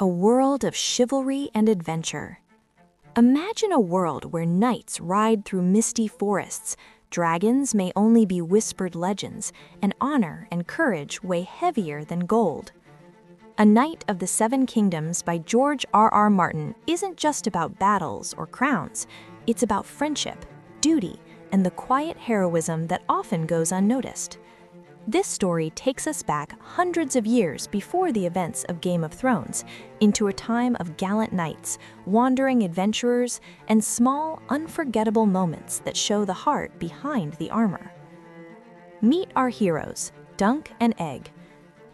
A world of chivalry and adventure. Imagine a world where knights ride through misty forests, dragons may only be whispered legends, and honor and courage weigh heavier than gold. A Knight of the Seven Kingdoms by George R.R. Martin isn't just about battles or crowns, it's about friendship, duty, and the quiet heroism that often goes unnoticed. This story takes us back hundreds of years before the events of Game of Thrones, into a time of gallant knights, wandering adventurers, and small, unforgettable moments that show the heart behind the armor. Meet our heroes, Dunk and Egg.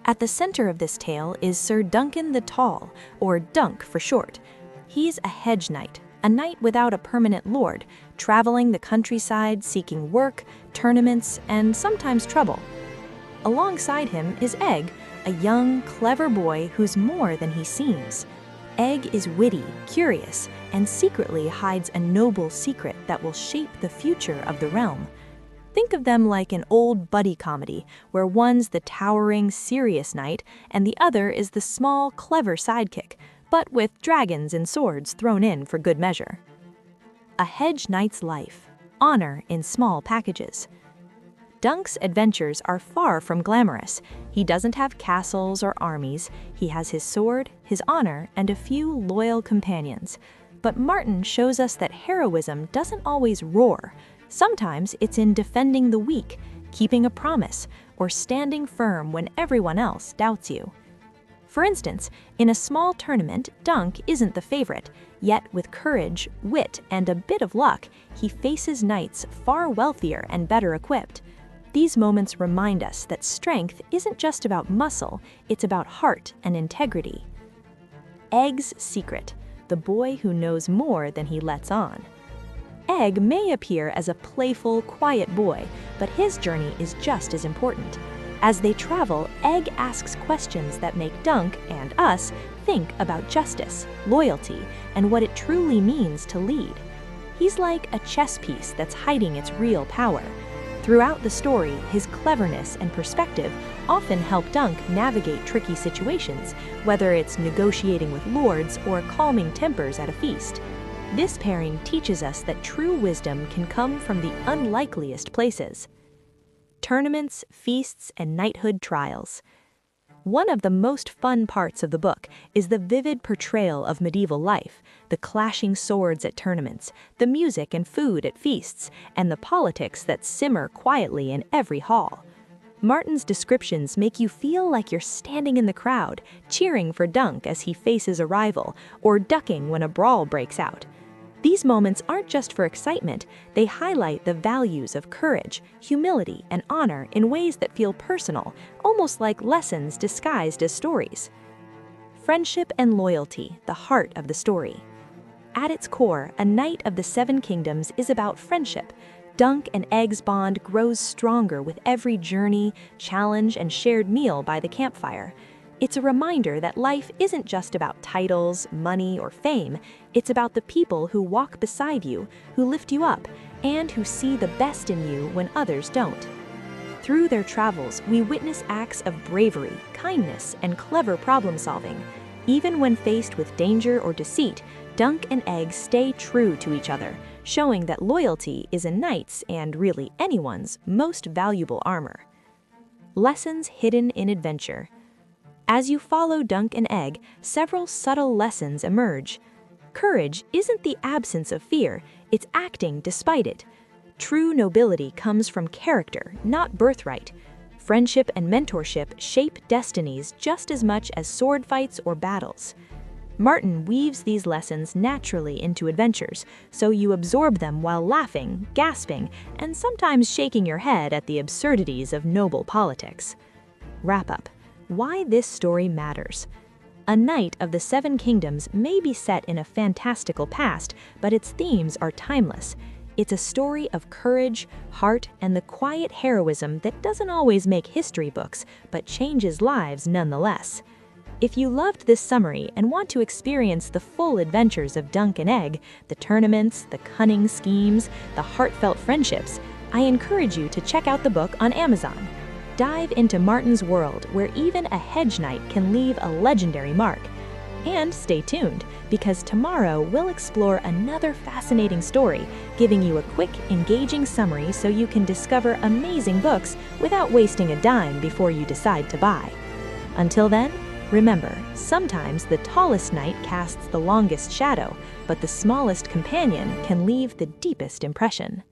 At the center of this tale is Sir Duncan the Tall, or Dunk for short. He's a hedge knight, a knight without a permanent lord, traveling the countryside seeking work, tournaments, and sometimes trouble. Alongside him is Egg, a young, clever boy who's more than he seems. Egg is witty, curious, and secretly hides a noble secret that will shape the future of the realm. Think of them like an old buddy comedy, where one's the towering, serious knight, and the other is the small, clever sidekick, but with dragons and swords thrown in for good measure. A hedge knight's life. Honor in small packages. Dunk's adventures are far from glamorous. He doesn't have castles or armies. He has his sword, his honor, and a few loyal companions. But Martin shows us that heroism doesn't always roar. Sometimes it's in defending the weak, keeping a promise, or standing firm when everyone else doubts you. For instance, in a small tournament, Dunk isn't the favorite, yet with courage, wit, and a bit of luck, he faces knights far wealthier and better equipped. These moments remind us that strength isn't just about muscle, it's about heart and integrity. Egg's secret, the boy who knows more than he lets on. Egg may appear as a playful, quiet boy, but his journey is just as important. As they travel, Egg asks questions that make Dunk and us think about justice, loyalty, and what it truly means to lead. He's like a chess piece that's hiding its real power. Throughout the story, his cleverness and perspective often help Dunk navigate tricky situations, whether it's negotiating with lords or calming tempers at a feast. This pairing teaches us that true wisdom can come from the unlikeliest places. Tournaments, feasts, and knighthood trials. One of the most fun parts of the book is the vivid portrayal of medieval life, the clashing swords at tournaments, the music and food at feasts, and the politics that simmer quietly in every hall. Martin's descriptions make you feel like you're standing in the crowd, cheering for Dunk as he faces a rival, or ducking when a brawl breaks out. These moments aren't just for excitement, they highlight the values of courage, humility, and honor in ways that feel personal, almost like lessons disguised as stories. Friendship and loyalty, the heart of the story. At its core, A Knight of the Seven Kingdoms is about friendship. Dunk and Egg's bond grows stronger with every journey, challenge, and shared meal by the campfire. It's a reminder that life isn't just about titles, money, or fame. It's about the people who walk beside you, who lift you up, and who see the best in you when others don't. Through their travels, we witness acts of bravery, kindness, and clever problem-solving. Even when faced with danger or deceit, Dunk and Egg stay true to each other, showing that loyalty is a knight's, and really anyone's, most valuable armor. Lessons hidden in adventure. As you follow Dunk and Egg, several subtle lessons emerge. Courage isn't the absence of fear, it's acting despite it. True nobility comes from character, not birthright. Friendship and mentorship shape destinies just as much as sword fights or battles. Martin weaves these lessons naturally into adventures, so you absorb them while laughing, gasping, and sometimes shaking your head at the absurdities of noble politics. Wrap up. Why this story matters. A Knight of the Seven Kingdoms may be set in a fantastical past, but its themes are timeless. It's a story of courage, heart, and the quiet heroism that doesn't always make history books, but changes lives nonetheless. If you loved this summary and want to experience the full adventures of Dunk and Egg, the tournaments, the cunning schemes, the heartfelt friendships, I encourage you to check out the book on Amazon. Dive into Martin's world, where even a hedge knight can leave a legendary mark. And stay tuned, because tomorrow we'll explore another fascinating story, giving you a quick, engaging summary so you can discover amazing books without wasting a dime before you decide to buy. Until then, remember, sometimes the tallest knight casts the longest shadow, but the smallest companion can leave the deepest impression.